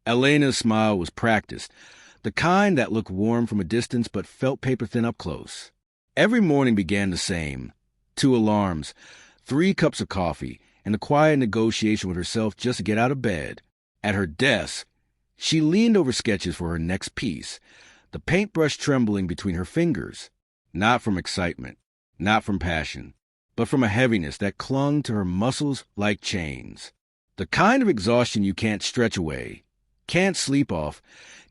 Elena's smile was practiced, the kind that looked warm from a distance but felt paper-thin up close. Every morning began the same. 2 alarms, 3 cups of coffee, and a quiet negotiation with herself just to get out of bed. At her desk, she leaned over sketches for her next piece, the paintbrush trembling between her fingers, not from excitement, not from passion, but from a heaviness that clung to her muscles like chains. The kind of exhaustion you can't stretch away, can't sleep off,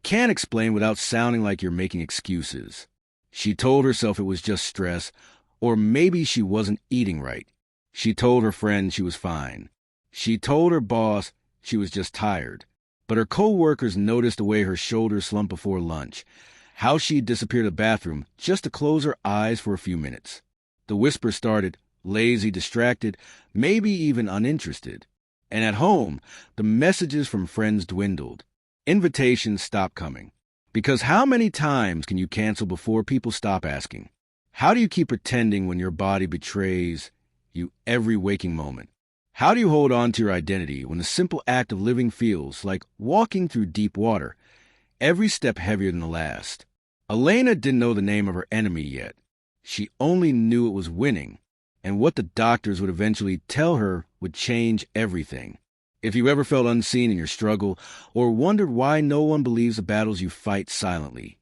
can't explain without sounding like you're making excuses. She told herself it was just stress, or maybe she wasn't eating right. She told her friend she was fine. She told her boss she was just tired. But her co-workers noticed the way her shoulders slumped before lunch, how she'd disappeared to the bathroom just to close her eyes for a few minutes. The whisper started, lazy, distracted, maybe even uninterested. And at home, the messages from friends dwindled. Invitations stopped coming. Because how many times can you cancel before people stop asking? How do you keep pretending when your body betrays you every waking moment? How do you hold on to your identity when the simple act of living feels like walking through deep water, every step heavier than the last? Elena didn't know the name of her enemy yet. She only knew it was winning, and what the doctors would eventually tell her would change everything. If you ever felt unseen in your struggle, or wondered why no one believes the battles you fight silently,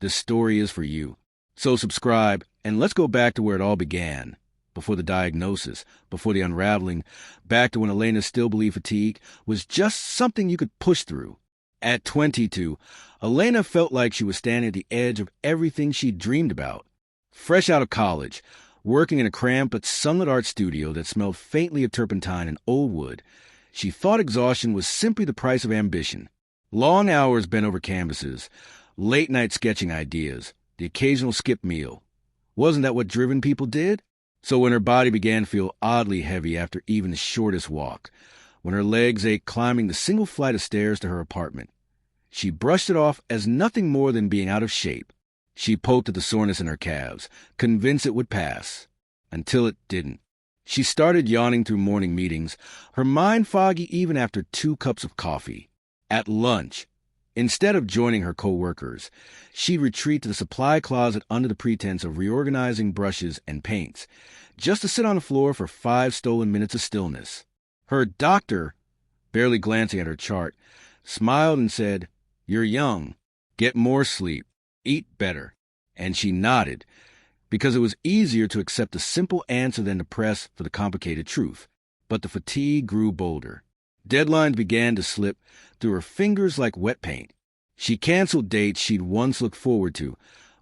this story is for you. So subscribe, and let's go back to where it all began. Before the diagnosis, before the unraveling, back to when Elena still believed fatigue was just something you could push through. At 22, Elena felt like she was standing at the edge of everything she'd dreamed about. Fresh out of college, working in a cramped but sunlit art studio that smelled faintly of turpentine and old wood, she thought exhaustion was simply the price of ambition. Long hours bent over canvases, late-night sketching ideas, the occasional skip meal. Wasn't that what driven people did? So when her body began to feel oddly heavy after even the shortest walk, when her legs ached climbing the single flight of stairs to her apartment, she brushed it off as nothing more than being out of shape. She poked at the soreness in her calves, convinced it would pass. Until it didn't. She started yawning through morning meetings, her mind foggy even after 2 cups of coffee. At lunch, instead of joining her co-workers, she'd retreat to the supply closet under the pretense of reorganizing brushes and paints, just to sit on the floor for 5 stolen minutes of stillness. Her doctor, barely glancing at her chart, smiled and said, "You're young. Get more sleep. Eat better." And she nodded, because it was easier to accept the simple answer than to press for the complicated truth. But the fatigue grew bolder. Deadlines began to slip through her fingers like wet paint. She canceled dates she'd once looked forward to,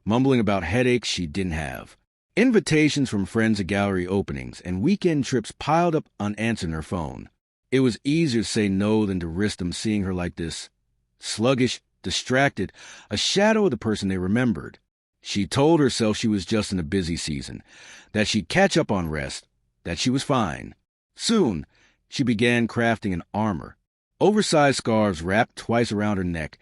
mumbling about headaches she didn't have. Invitations from friends at gallery openings and weekend trips piled up unanswered in her phone. It was easier to say no than to risk them seeing her like this. Sluggish, distracted, a shadow of the person they remembered. She told herself she was just in a busy season, that she'd catch up on rest, that she was fine. Soon, she began crafting an armor, oversized scarves wrapped twice around her neck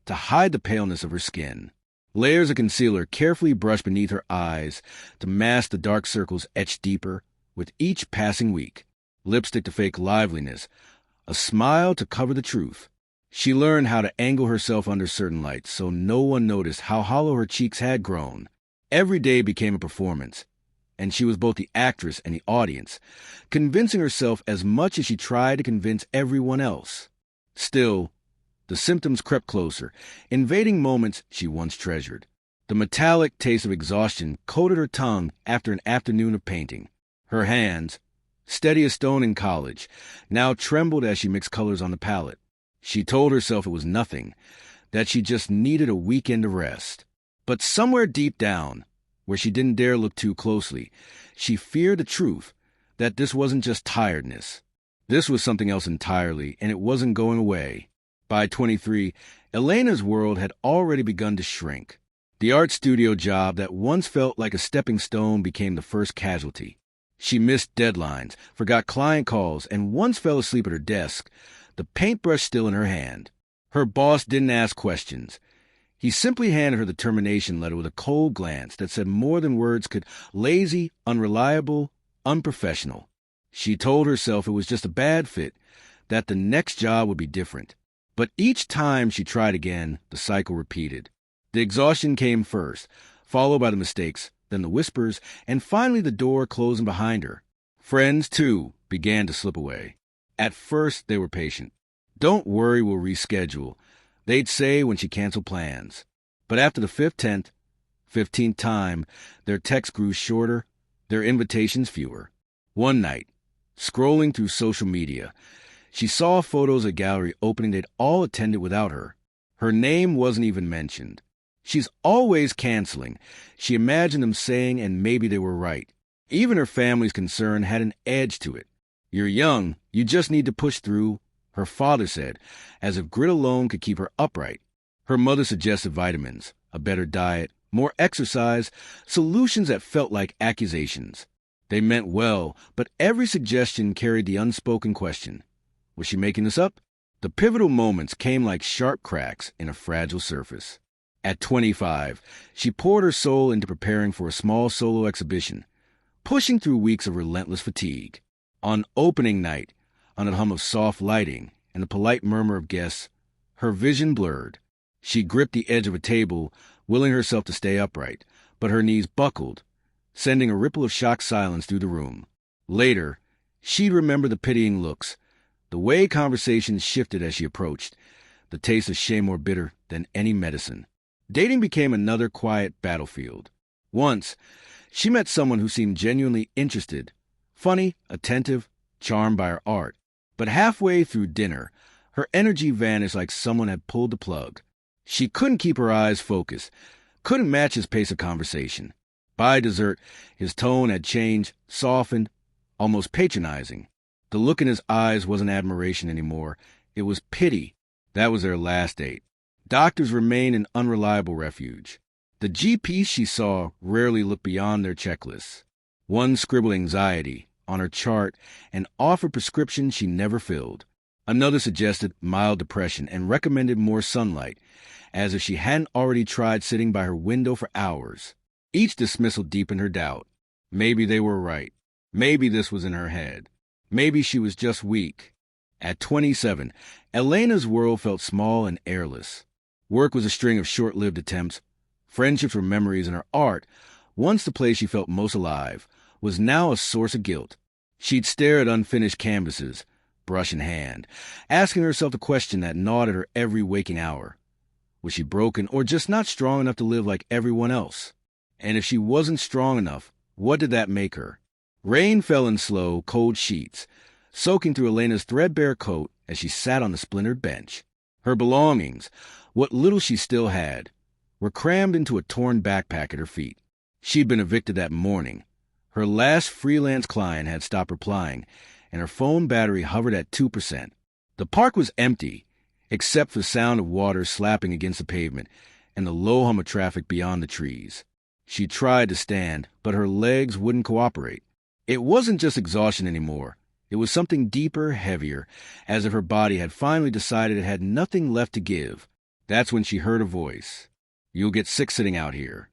to hide the paleness of her skin. Layers of concealer carefully brushed beneath her eyes to mask the dark circles etched deeper with each passing week. Lipstick to fake liveliness, a smile to cover the truth. She learned how to angle herself under certain lights so no one noticed how hollow her cheeks had grown. Every day became a performance, and she was both the actress and the audience, convincing herself as much as she tried to convince everyone else. Still, the symptoms crept closer, invading moments she once treasured. The metallic taste of exhaustion coated her tongue after an afternoon of painting. Her hands, steady as stone in college, now trembled as she mixed colors on the palette. She told herself it was nothing, that she just needed a weekend of rest. But somewhere deep down, where she didn't dare look too closely, she feared the truth, that this wasn't just tiredness. This was something else entirely, and it wasn't going away. By 23, Elena's world had already begun to shrink. The art studio job that once felt like a stepping stone became the first casualty. She missed deadlines, forgot client calls, and once fell asleep at her desk, the paintbrush still in her hand. Her boss didn't ask questions. He simply handed her the termination letter with a cold glance that said more than words could: lazy, unreliable, unprofessional. She told herself it was just a bad fit, that the next job would be different. But each time she tried again, the cycle repeated. The exhaustion came first, followed by the mistakes, then the whispers, and finally the door closing behind her. Friends, too, began to slip away. At first, they were patient. "Don't worry, we'll reschedule," they'd say when she canceled plans. But after the 15th time, their texts grew shorter, their invitations fewer. One night, scrolling through social media, she saw photos of a gallery opening they'd all attended without her. Her name wasn't even mentioned. "She's always canceling," she imagined them saying, and maybe they were right. Even her family's concern had an edge to it. "You're young, you just need to push through," her father said, as if grit alone could keep her upright. Her mother suggested vitamins, a better diet, more exercise, solutions that felt like accusations. They meant well, but every suggestion carried the unspoken question. Was she making this up? The pivotal moments came like sharp cracks in a fragile surface. At 25, she poured her soul into preparing for a small solo exhibition, pushing through weeks of relentless fatigue. On opening night, on a hum of soft lighting and the polite murmur of guests, her vision blurred. She gripped the edge of a table, willing herself to stay upright, but her knees buckled, sending a ripple of shocked silence through the room. Later, she'd remember the pitying looks, the way conversations shifted as she approached, the taste of shame more bitter than any medicine. Dating became another quiet battlefield. Once, she met someone who seemed genuinely interested, funny, attentive, charmed by her art. But halfway through dinner, her energy vanished like someone had pulled the plug. She couldn't keep her eyes focused, couldn't match his pace of conversation. By dessert, his tone had changed, softened, almost patronizing. The look in his eyes wasn't admiration anymore. It was pity. That was their last date. Doctors remained an unreliable refuge. The GPs she saw rarely looked beyond their checklists. One scribbled anxiety on her chart and offered prescriptions she never filled. Another suggested mild depression and recommended more sunlight, as if she hadn't already tried sitting by her window for hours. Each dismissal deepened her doubt. Maybe they were right. Maybe this was in her head. Maybe she was just weak. At 27, Elena's world felt small and airless. Work was a string of short-lived attempts. Friendships were memories, and her art, once the place she felt most alive, was now a source of guilt. She'd stare at unfinished canvases, brush in hand, asking herself the question that gnawed at her every waking hour. Was she broken or just not strong enough to live like everyone else? And if she wasn't strong enough, what did that make her? Rain fell in slow, cold sheets, soaking through Elena's threadbare coat as she sat on the splintered bench. Her belongings, what little she still had, were crammed into a torn backpack at her feet. She'd been evicted that morning. Her last freelance client had stopped replying, and her phone battery hovered at 2%. The park was empty, except for the sound of water slapping against the pavement and the low hum of traffic beyond the trees. She tried to stand, but her legs wouldn't cooperate. It wasn't just exhaustion anymore. It was something deeper, heavier, as if her body had finally decided it had nothing left to give. That's when she heard a voice. "You'll get sick sitting out here."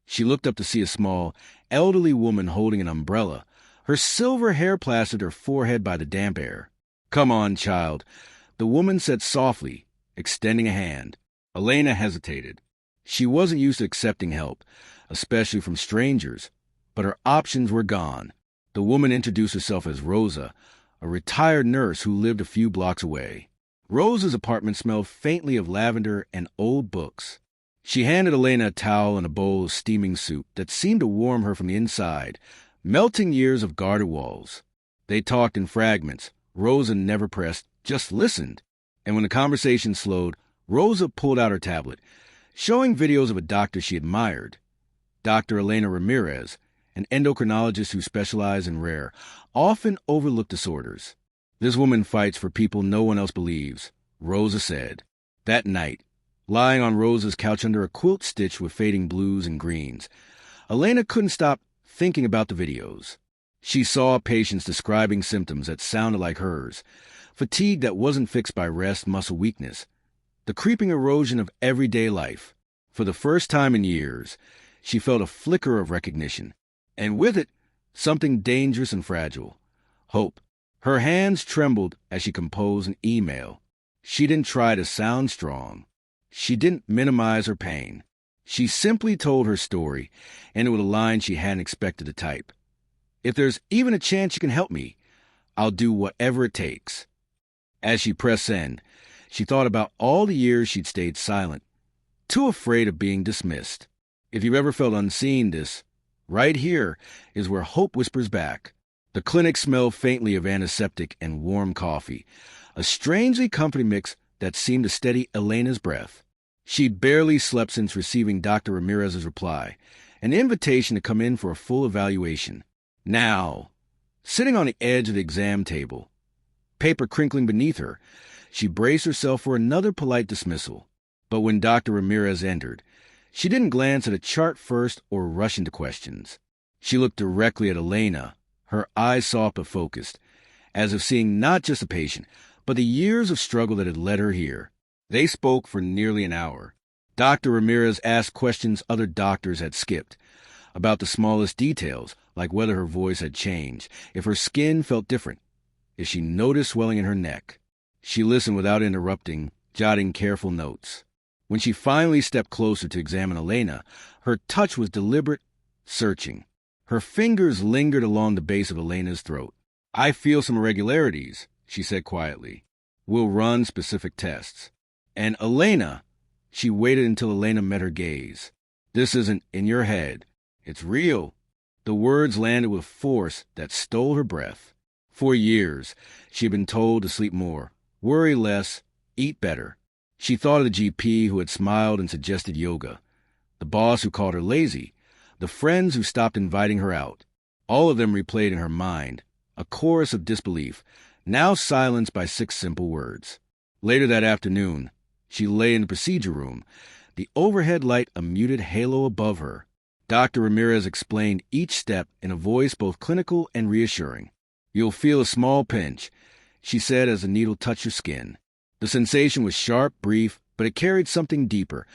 She looked up to see a small, elderly woman holding an umbrella. Her silver hair plastered her forehead by the damp air. "Come on, child," the woman said softly, extending a hand. Elena hesitated. She wasn't used to accepting help, especially from strangers, but her options were gone. The woman introduced herself as Rosa, a retired nurse who lived a few blocks away. Rosa's apartment smelled faintly of lavender and old books. She handed Elena a towel and a bowl of steaming soup that seemed to warm her from the inside, melting years of guarded walls. They talked in fragments. Rosa never pressed, just listened. And when the conversation slowed, Rosa pulled out her tablet, showing videos of a doctor she admired. Dr. Elena Ramirez, an endocrinologist who specialized in rare, often overlooked disorders. "This woman fights for people no one else believes," Rosa said. That night, lying on Rosa's couch under a quilt stitched with fading blues and greens, Elena couldn't stop thinking about the videos. She saw patients describing symptoms that sounded like hers, fatigue that wasn't fixed by rest, muscle weakness, the creeping erosion of everyday life. For the first time in years, she felt a flicker of recognition, and with it, something dangerous and fragile. Hope. Her hands trembled as she composed an email. She didn't try to sound strong. She didn't minimize her pain. She simply told her story, and it was a line she hadn't expected to type. If there's even a chance you can help me, I'll do whatever it takes. As she pressed send, she thought about all the years she'd stayed silent, too afraid of being dismissed. If you've ever felt unseen, right here is where hope whispers back. The clinic smelled faintly of antiseptic and warm coffee, a strangely comforting mix that seemed to steady Elena's breath. She'd barely slept since receiving Dr. Ramirez's reply, an invitation to come in for a full evaluation. Now, sitting on the edge of the exam table, paper crinkling beneath her, she braced herself for another polite dismissal. But when Dr. Ramirez entered, she didn't glance at a chart first or rush into questions. She looked directly at Elena, her eyes soft but focused, as if seeing not just a patient, but the years of struggle that had led her here. They spoke for nearly an hour. Dr. Ramirez asked questions other doctors had skipped, about the smallest details, like whether her voice had changed, if her skin felt different, if she noticed swelling in her neck. She listened without interrupting, jotting careful notes. When she finally stepped closer to examine Elena, her touch was deliberate, searching. Her fingers lingered along the base of Elena's throat. "I feel some irregularities," she said quietly. "We'll run specific tests." And Elena, she waited until Elena met her gaze. "This isn't in your head. It's real." The words landed with force that stole her breath. For years, she had been told to sleep more, worry less, eat better. She thought of the GP who had smiled and suggested yoga, the boss who called her lazy, the friends who stopped inviting her out. All of them replayed in her mind, a chorus of disbelief, now silenced by 6 simple words. Later that afternoon, she lay in the procedure room, the overhead light a muted halo above her. Dr. Ramirez explained each step in a voice both clinical and reassuring. "You'll feel a small pinch," she said as the needle touched her skin. The sensation was sharp, brief, but it carried something deeper,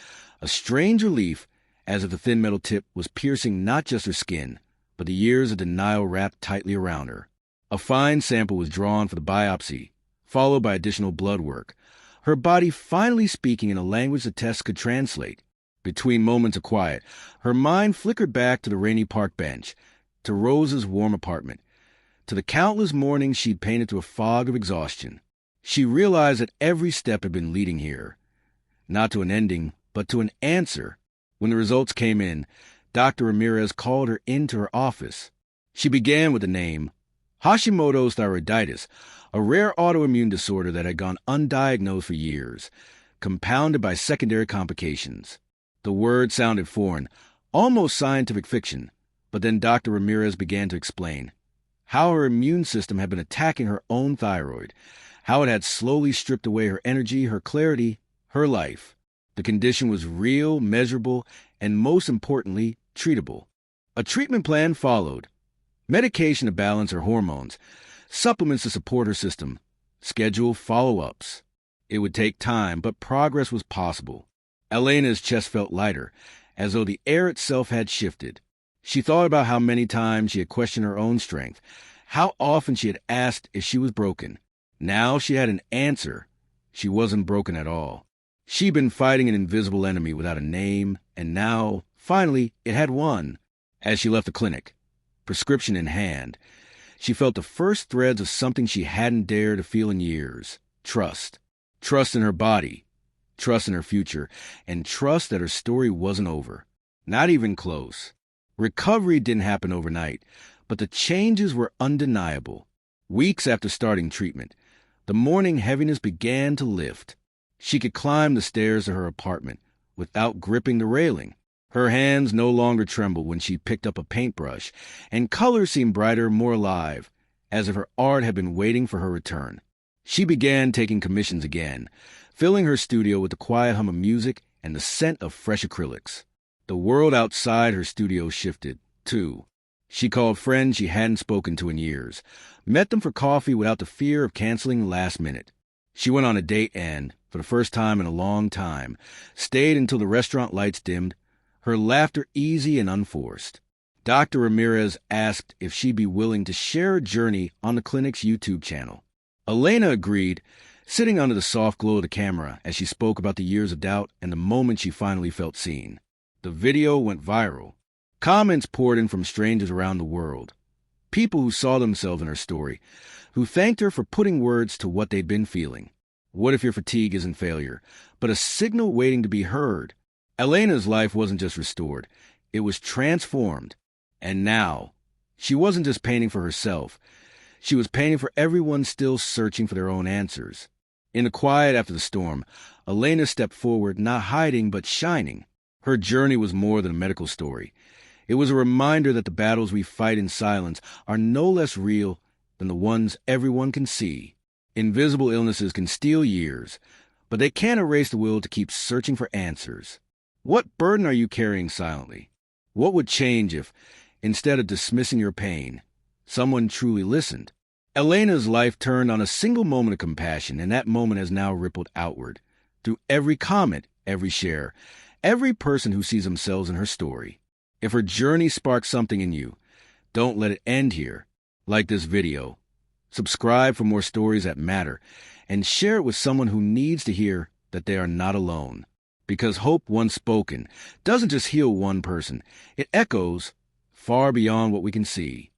a strange relief, as if the thin metal tip was piercing not just her skin, but the years of denial wrapped tightly around her. A fine sample was drawn for the biopsy, followed by additional blood work, her body finally speaking in a language the test could translate. Between moments of quiet, her mind flickered back to the rainy park bench, to Rose's warm apartment, to the countless mornings she'd painted through a fog of exhaustion. She realized that every step had been leading here, not to an ending, but to an answer. When the results came in, Dr. Ramirez called her into her office. She began with the name Hashimoto's thyroiditis, a rare autoimmune disorder that had gone undiagnosed for years, compounded by secondary complications. The word sounded foreign, almost scientific fiction, but then Dr. Ramirez began to explain how her immune system had been attacking her own thyroid, how it had slowly stripped away her energy, her clarity, her life. The condition was real, measurable, and most importantly, treatable. A treatment plan followed. Medication to balance her hormones, supplements to support her system, scheduled follow-ups. It would take time, but progress was possible. Elena's chest felt lighter, as though the air itself had shifted. She thought about how many times she had questioned her own strength, how often she had asked if she was broken. Now she had an answer. She wasn't broken at all. She'd been fighting an invisible enemy without a name, and now, finally, it had won. As she left the clinic, prescription in hand, she felt the first threads of something she hadn't dared to feel in years. Trust. Trust in her body. Trust in her future, and trust that her story wasn't over. Not even close. Recovery didn't happen overnight, but the changes were undeniable. Weeks after starting treatment, the morning heaviness began to lift. She could climb the stairs to her apartment without gripping the railing. Her hands no longer trembled when she picked up a paintbrush, and colors seemed brighter, more alive, as if her art had been waiting for her return. She began taking commissions again, filling her studio with the quiet hum of music and the scent of fresh acrylics. The world outside her studio shifted, too. She called friends she hadn't spoken to in years, met them for coffee without the fear of canceling last minute. She went on a date and, for the first time in a long time, stayed until the restaurant lights dimmed, her laughter easy and unforced. Dr. Ramirez asked if she'd be willing to share her journey on the clinic's YouTube channel. Elena agreed, sitting under the soft glow of the camera as she spoke about the years of doubt and the moment she finally felt seen. The video went viral. Comments poured in from strangers around the world. People who saw themselves in her story, who thanked her for putting words to what they'd been feeling. What if your fatigue isn't failure, but a signal waiting to be heard? Elena's life wasn't just restored, it was transformed. And now, she wasn't just painting for herself. She was painting for everyone still searching for their own answers. In the quiet after the storm, Elena stepped forward, not hiding but shining. Her journey was more than a medical story. It was a reminder that the battles we fight in silence are no less real than the ones everyone can see. Invisible illnesses can steal years, but they can't erase the will to keep searching for answers. What burden are you carrying silently? What would change if, instead of dismissing your pain, someone truly listened? Elena's life turned on a single moment of compassion, and that moment has now rippled outward, through every comment, every share, every person who sees themselves in her story. If her journey sparks something in you, don't let it end here. Like this video, subscribe for more stories that matter, and share it with someone who needs to hear that they are not alone. Because hope once spoken doesn't just heal one person, it echoes far beyond what we can see.